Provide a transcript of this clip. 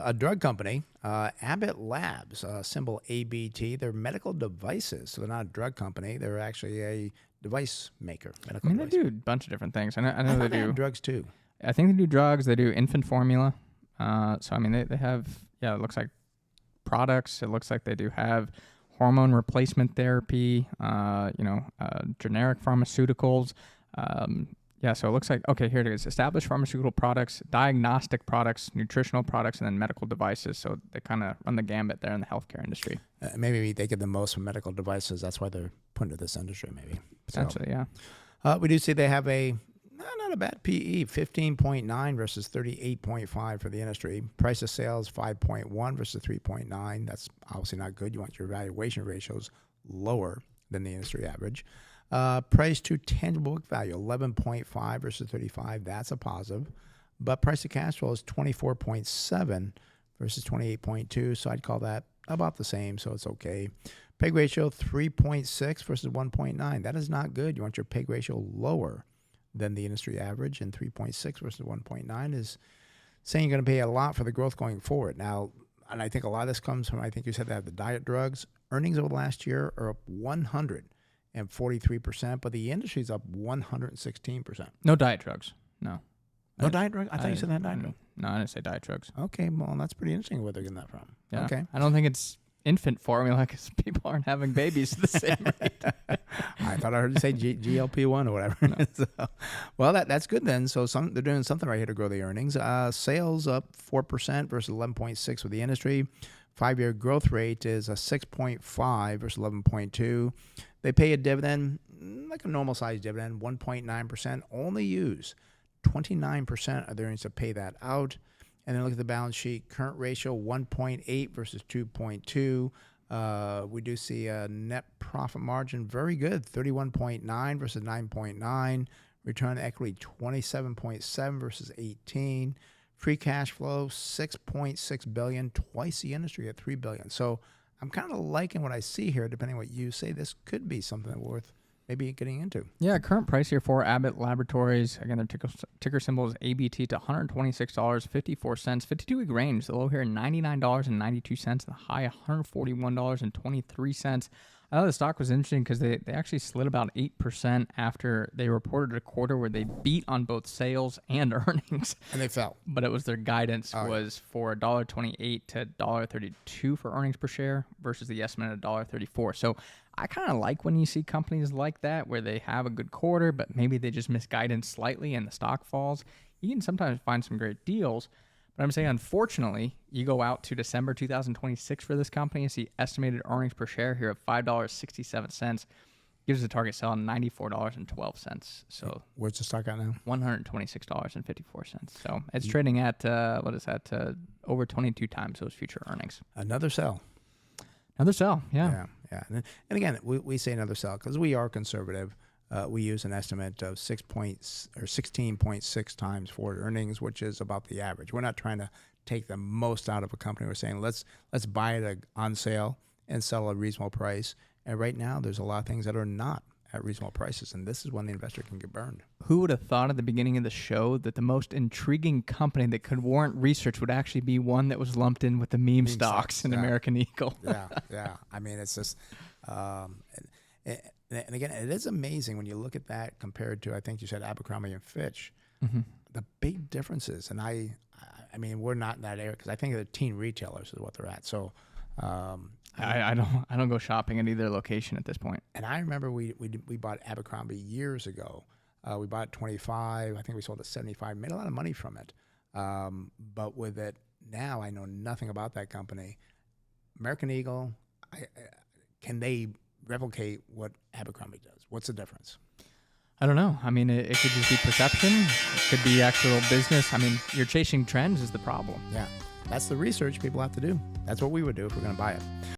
A drug company, Abbot Labs, symbol ABT. They're medical devices, so they're not a drug company. They're actually a device maker. Medical They device. do a bunch of different things. I know I they thought they do had drugs too. I think they do drugs. They do infant formula. They have, it looks like products. It looks like they do have hormone replacement therapy, generic pharmaceuticals. So it looks like, okay, here it is. Established pharmaceutical products, diagnostic products, nutritional products, and then medical devices. So they kind of run the gambit there in the healthcare industry. Maybe they get the most from medical devices. That's why they're put into this industry, maybe. Potentially, yeah. We do see they have not a bad PE, 15.9 versus 38.5 for the industry. Price of sales, 5.1 versus 3.9. That's obviously not good. You want your valuation ratios lower than the industry average. Price to tangible book value, 11.5 versus 35. That's a positive. But price to cash flow is 24.7 versus 28.2. So I'd call that about the same. So it's okay. PEG ratio, 3.6 versus 1.9. That is not good. You want your PEG ratio lower than the industry average, and 3.6 versus 1.9 is saying you're going to pay a lot for the growth going forward. Now, and I think a lot of this comes from, I think you said that the diet drugs. Earnings over the last year are up 143%, but the industry's up 116%. No diet drugs. No. No diet drugs? I thought you said that diet drugs. No, I didn't say diet drugs. Okay, well, that's pretty interesting where they're getting that from. Yeah. Okay. I don't think it's infant formula because people aren't having babies at the same rate. I thought I heard you say GLP-1 or whatever. No. So, well, that's good then. So they're doing something right here to grow the earnings. Sales up 4% versus 11.6 with the industry. 5-year growth rate is a 6.5 versus 11.2. They pay a dividend, like a normal size dividend, 1.9%. Only use 29% of their earnings to pay that out. And then look at the balance sheet. Current ratio, 1.8 versus 2.2. We do see a net profit margin, very good, 31.9 versus 9.9. Return on equity, 27.7 versus 18. Free cash flow, $6.6 billion, twice the industry at $3 billion. So I'm kind of liking what I see here, depending on what you say. This could be something worth maybe getting into. Yeah, current price here for Abbott Laboratories. Again, their ticker symbol is ABT to $126.54. 52-week range. The low here, $99.92. The high, $141.23. I thought the stock was interesting because they actually slid about 8% after they reported a quarter where they beat on both sales and earnings. And they fell. But it was their guidance was for $1.28 to $1.32 for earnings per share versus the estimate of $1.34. So I kind of like when you see companies like that where they have a good quarter, but maybe they just miss guidance slightly and the stock falls. You can sometimes find some great deals. But I'm saying, unfortunately, you go out to December 2026 for this company and see estimated earnings per share here of $5.67. Gives the target sell $94.12. So where's the stock at now? $126.54. So it's trading at, over 22 times those future earnings. Another sell. Another sell, yeah. Yeah. And again, we say another sell because we are conservative. We use an estimate of 16.6 times forward earnings, which is about the average. We're not trying to take the most out of a company. We're saying let's buy it on sale and sell at a reasonable price. And right now, there's a lot of things that are not at reasonable prices, and this is when the investor can get burned. Who would have thought at the beginning of the show that the most intriguing company that could warrant research would actually be one that was lumped in with the meme stocks in American Eagle? Yeah. I mean, it's just... And again, it is amazing when you look at that compared to, I think you said Abercrombie and Fitch, the big differences. And I mean, we're not in that area because I think the teen retailers is what they're at. So I don't go shopping at either location at this point. And I remember we bought Abercrombie years ago. We bought it 25. I think we sold it 75. Made a lot of money from it. But with it now, I know nothing about that company. American Eagle, can they replicate what Abercrombie does? What's the difference? I don't know. I mean, it could just be perception. It could be actual business. I mean, you're chasing trends is the problem. Yeah. That's the research people have to do. That's what we would do if we're going to buy it.